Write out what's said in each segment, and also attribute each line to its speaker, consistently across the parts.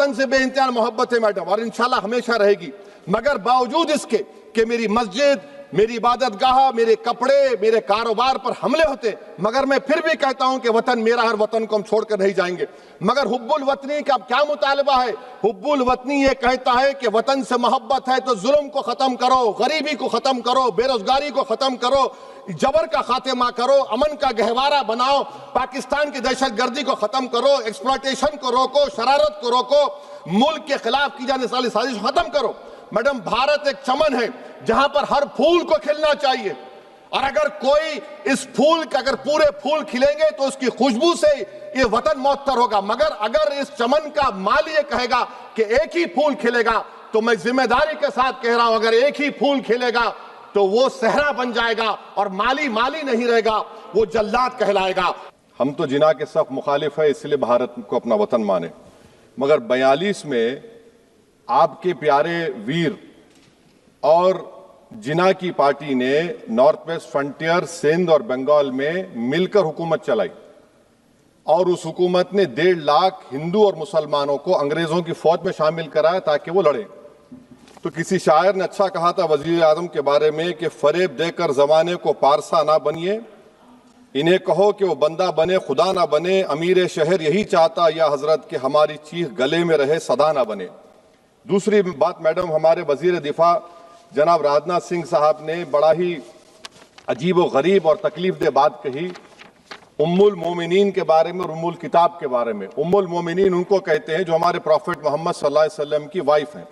Speaker 1: पाकिस्तान से बेइंतहा मोहब्बत है मैडम, और इंशाल्लाह हमेशा रहेगी। मगर बावजूद इसके कि मेरी मस्जिद, मेरी इबादतगाह, मेरे कपड़े, मेरे कारोबार पर हमले होते, मगर मैं फिर भी कहता हूं कि वतन मेरा, हर वतन को हम छोड़कर नहीं जाएंगे। मगर हुब्बुल वतनी का क्या मुतालबा है? हुब्बुल वतनी ये कहता है कि वतन से मोहब्बत है तो जुल्म को खत्म करो, गरीबी को खत्म करो, बेरोजगारी को खत्म करो, जबर का खात्मा करो, अमन का गहवारा बनाओ, पाकिस्तान की दहशतगर्दी को खत्म करो, एक्सप्लॉयटेशन को रोको, शरारत को रोको, मुल्क के खिलाफ की जाने वाली साजिश खत्म करो। मैडम, भारत एक चमन है जहां पर हर फूल को खिलना चाहिए, और अगर कोई इस फूल के अगर पूरे फूल खिलेंगे तो उसकी खुशबू से ये वतन मौतर होगा। मगर अगर इस चमन का माली ये कहेगा कि एक ही फूल खिलेगा, तो मैं जिम्मेदारी के साथ कह रहा हूं, अगर एक ही फूल खिलेगा तो वो सहरा बन जाएगा और माली माली नहीं रहेगा, वो जल्लाद कहलाएगा। हम तो जिना के सख्त मुखालिफ है, इसलिए भारत को अपना वतन माने। मगर 42 में आपके प्यारे वीर और जिना की पार्टी ने नॉर्थ वेस्ट फ्रंटियर, सिंध और बंगाल में मिलकर हुकूमत चलाई, और उस हुकूमत ने 1.5 लाख हिंदू और मुसलमानों को अंग्रेजों की फौज में शामिल कराया ताकि वो लड़े। तो किसी शायर ने अच्छा कहा था वजीर आजम के बारे में कि फरेब देकर जमाने को पारसा ना बनिए, इन्हें कहो कि वो बंदा बने खुदा ना बने, अमीर शहर यही चाहता या हजरत कि हमारी चीख गले में रहे सदा ना बने। दूसरी बात मैडम, हमारे वजीर दिफा जनाब राजनाथ सिंह साहब ने बड़ा ही अजीब व गरीब और तकलीफ दे बात कही उम्मुल मोमिनीन के बारे में और उम्मुल किताब के बारे में। उम्मुल मोमिनीन उनको कहते हैं जो हमारे प्रॉफिट मोहम्मद सल्लल्लाहु अलैहि वसल्लम की वाइफ हैं,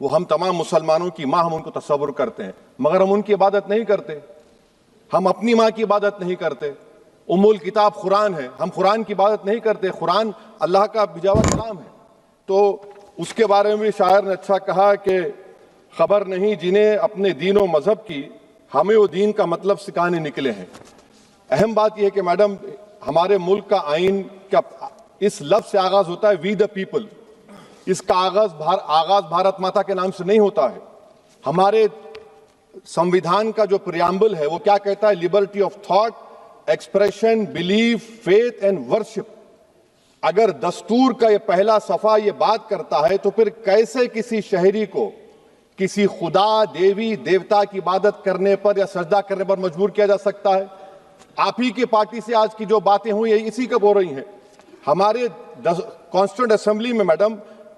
Speaker 1: वो हम तमाम मुसलमानों की माँ, हम उनको तस्वुर करते हैं, मगर हम उनकी इबादत नहीं करते, हम अपनी माँ की इबादत नहीं करते। उम्मुल किताब कुरान है, हम कुरान की इबादत नहीं करते, कुरान अल्लाह का भिजा हुआ कलाम है। तो उसके बारे में भी शायर ने अच्छा कहा कि खबर नहीं जिन्हें अपने दीन और मजहब की, हमें वो दीन का मतलब सिखाने निकले हैं। अहम बात यह है कि मैडम, हमारे मुल्क का आइन का इस लफ्ज से आगाज होता है वी द पीपल। इसका आगाज भारत माता के नाम से नहीं होता है। हमारे संविधान का जो प्रियम्बल है वो क्या कहता है? Liberty of thought, expression, belief, faith and worship. अगर दस्तूर का ये पहला सफा ये बात करता है तो फिर कैसे किसी शहरी को किसी खुदा, देवी, देवता की इबादत करने पर या सजदा करने पर मजबूर किया जा सकता है? आप ही की पार्टी से आज की जो बातें हुई है इसी का बोल रही हैं। हमारे कॉन्स्टिट्यूंट असेंबली में मैडम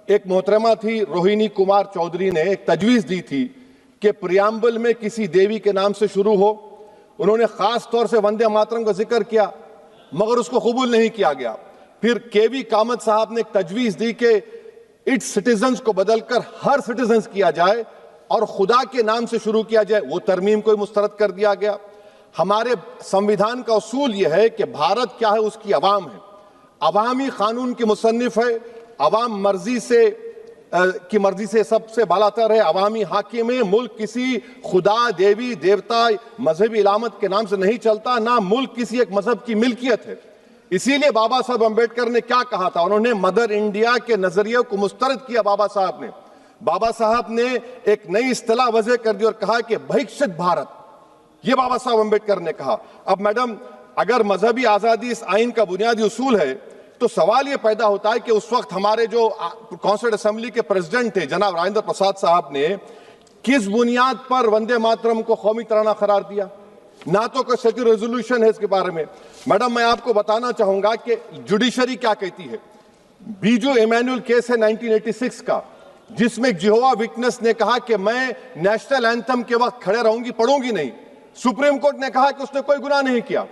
Speaker 1: एक मोहतरमा थी रोहिणी कुमार चौधरी ने एक तजवीज दी थी कि प्रियम्बल में किसी देवी के नाम से शुरू हो। उन्होंने खास तौर से वंदे मातरम का जिक्र किया, मगर उसको कबूल नहीं किया गया। फिर केवी कामत साहब ने एक तजवीज दी कि इट्स सिटीजन्स को बदलकर हर सिटीजन्स किया जाए और खुदा के नाम से शुरू किया जाए, वो तरमीम को मुस्तरद कर दिया गया। हमारे संविधान का उसूल यह है कि भारत क्या है, उसकी अवाम है, अवामी कानून की मुसन्निफ है, अवाम की मर्जी से सबसे बालातर है, अवामी हाकिम है। मुल्क किसी खुदा, देवी, देवता, मजहबी इलामत के नाम से नहीं चलता, ना मुल्क किसी एक मजहब की मिल्कियत है। इसीलिए बाबा साहब अम्बेडकर ने क्या कहा था? उन्होंने मदर इंडिया के नजरिए को मुस्तरद किया। बाबा साहब ने एक नई इस्तिलाह वजह कर दी और कहा कि भैक्षित भारत, ये बाबा साहब अम्बेडकर ने कहा। अब मैडम, अगर मजहबी आजादी इस आइन का बुनियादी उसूल है तो सवाल यह पैदा होता है कि उस वक्त हमारे जो कॉन्स्टिट्यूंट असेंबली के प्रेसिडेंट थे जनाब राजेंद्र प्रसाद साहब ने किस बुनियाद पर वंदे मातरम को कौमी तराना करार दिया? ना तो कोई सेक्युलर रेजोल्यूशन है इसके बारे में। मैडम, मैं आपको बताना चाहूंगा कि जुडिशरी क्या कहती है। बीजू इमैनुअल केस है 1986 का, जिसमें जिहोवा विटनेस ने कहा कि मैं नेशनल एंथम के वक्त खड़े रहूंगी, पढ़ूंगी नहीं। सुप्रीम कोर्ट ने कहा कि उसने कोई गुनाह नहीं किया।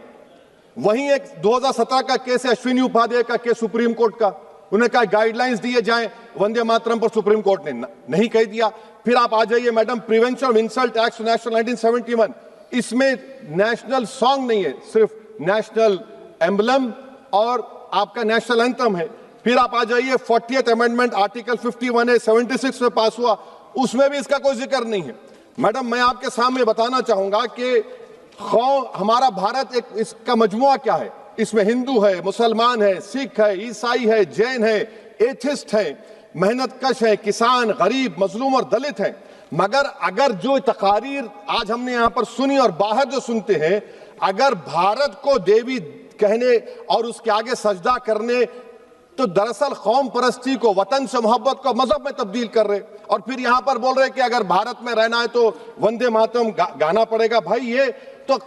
Speaker 1: वहीं एक 2017 का केस है अश्विनी उपाध्याय का केस सुप्रीम कोर्ट का, उन्हें कहा गाइडलाइंस दिए जाएं वंदे मातरम पर, सुप्रीम कोर्ट ने नहीं कह दिया। फिर आप आ जाइए madam, prevention of insult act national 1971, इसमें नेशनल सॉन्ग नहीं है, सिर्फ नेशनल एम्बलम और आपका नेशनल एंथम है। फिर आप आ जाइए 40th अमेंडमेंट आर्टिकल 51 है, 76 में पास हुआ, उसमें भी इसका कोई जिक्र नहीं है। मैडम, मैं आपके सामने बताना चाहूंगा कि हमारा भारत एक इसका मजमुआ क्या है। इसमें हिंदू है, मुसलमान है, सिख है, ईसाई है, जैन है, एथिस्ट है, मेहनतकश है, किसान, गरीब, मजलूम और दलित है। मगर अगर जो तकारीर आज हमने यहां पर सुनी और बाहर जो सुनते हैं, अगर भारत को देवी कहने और उसके आगे सजदा करने तो दरअसल कौम परस्ती को, वतन से मोहब्बत को मजहब में तब्दील कर रहे, और फिर यहां पर बोल रहे कि अगर भारत में रहना है तो वंदे मातरम गाना पड़ेगा। भाई ये तो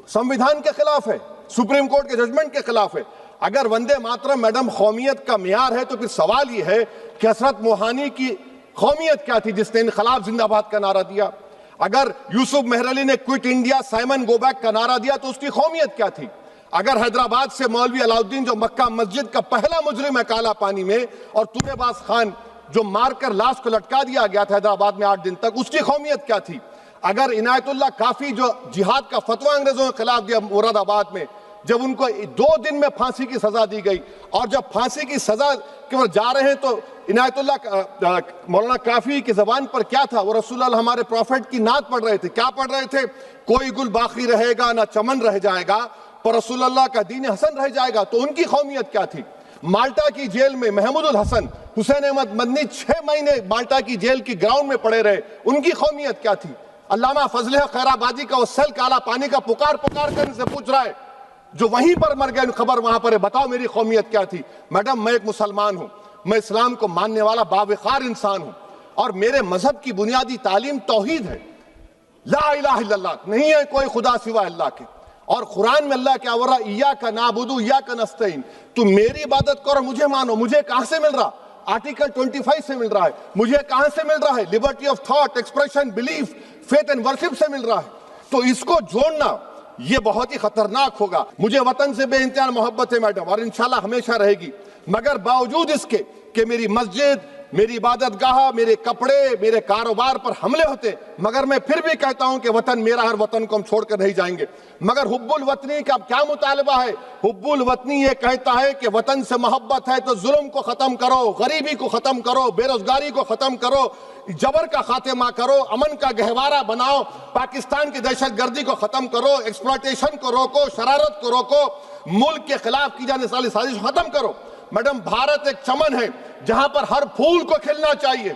Speaker 1: संविधान के खिलाफ है, सुप्रीम कोर्ट के जजमेंट के खिलाफ है। अगर वंदे मातरम मैडम कौमियत का मियार है तो फिर सवाल ये है कि हसरत मोहानी की कौमियत क्या थी जिसने इनकलाब जिंदाबाद का नारा दिया? अगर यूसुफ मेहरली ने quit India Simon go back का नारा दिया तो उसकी कौमियत क्या थी? अगर हैदराबाद से मौलवी अलाउद्दीन जो मक्का मस्जिद का पहला मुजरिम है काला पानी में, और तुरेबाज खान जो मारकर लाश को लटका दिया गया था हैदराबाद में 8 दिन तक, उसकी कौमियत क्या थी? अगर इनायतुल्लाह काफी जो जिहाद का फतवा अंग्रेजों के खिलाफ दिया मुरादाबाद में, जब उनको 2 दिन में फांसी की सजा दी गई, और जब फांसी की सजा के ओर जा रहे हैं तो इनायतुल्लाह मौलाना काफी की जबान पर क्या था? वो रसूलुल्लाह हमारे प्रॉफिट की नात पढ़ रहे थे। क्या पढ़ रहे थे? कोई गुल बाकी रहेगा ना चमन रह जाएगा, पर रसूलुल्लाह का दीन हसन रह जाएगा। तो उनकी कौमियत क्या थी? माल्टा की जेल में महमूदुल हसन, हुसैन अहमद मदनी 6 महीने माल्टा की जेल की ग्राउंड में पड़े रहे, उनकी कौमियत क्या थी? अल्लामा फजल खैराबादी का वो सेल काला पानी का पुकार पुकार कर इनसे पूछ रहा है, जो वहीं पर मर गए, खबर वहां पर है, बताओ मेरी कौमियत क्या थी? मैडम मैं एक मुसलमान हूं, मैं इस्लाम को मानने वाला बावकार इंसान हूं, और मेरे मजहब की बुनियादी तालीम तौहीद है, ला इलाहा इल्लल्लाह, नहीं है कोई खुदा सिवा अल्लाह के। और कुरान में अल्लाह क्या बोल रहा? इय्याका नाबुदु इय्याका नस्तईन, तुम मेरी इबादत करो, मुझे मानो। मुझे कहां से मिल रहा? आर्टिकल 25 से मिल रहा है। मुझे कहां से मिल रहा है? Liberty of thought, expression, belief, faith and worship से मिल रहा है। तो इसको जोड़ना ये बहुत ही खतरनाक होगा। मुझे वतन से बेइंतहा मोहब्बत है मैडम, और इंशाल्लाह हमेशा रहेगी, मगर बावजूद इसके कि मेरी मस्जिद, मेरी इबादत गाह, मेरे कपड़े, मेरे कारोबार पर हमले होते, मगर मैं फिर भी कहता हूं कि वतन मेरा, हर वतन को हम छोड़कर नहीं जाएंगे। मगर हुब्बुल वतनी का क्या मुतालबा है? हुब्बुल वतनी ये कहता है कि वतन से मोहब्बत है तो जुल्म को खत्म करो, गरीबी को खत्म करो, बेरोजगारी को खत्म करो, जबर का खात्मा करो, अमन का गहवारा बनाओ, पाकिस्तान की दहशतगर्दी को खत्म करो, एक्सप्लॉयटेशन को रोको, शरारत को रोको, मुल्क के खिलाफ की जाने वाली साजिश खत्म करो। मैडम भारत एक चमन है जहां पर हर फूल को खिलना चाहिए,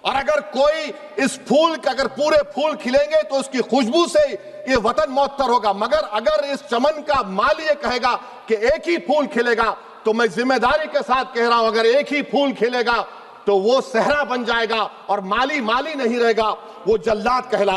Speaker 1: और अगर कोई इस फूल के अगर पूरे फूल खिलेंगे तो उसकी खुशबू से ये वतन मौतर होगा। मगर अगर इस चमन का माली ये कहेगा कि एक ही फूल खिलेगा, तो मैं जिम्मेदारी के साथ कह रहा हूं, अगर एक ही फूल खिलेगा तो वो सहरा बन जाएगा, और माली माली नहीं रहेगा, वो जल्लाद कहलाएगा।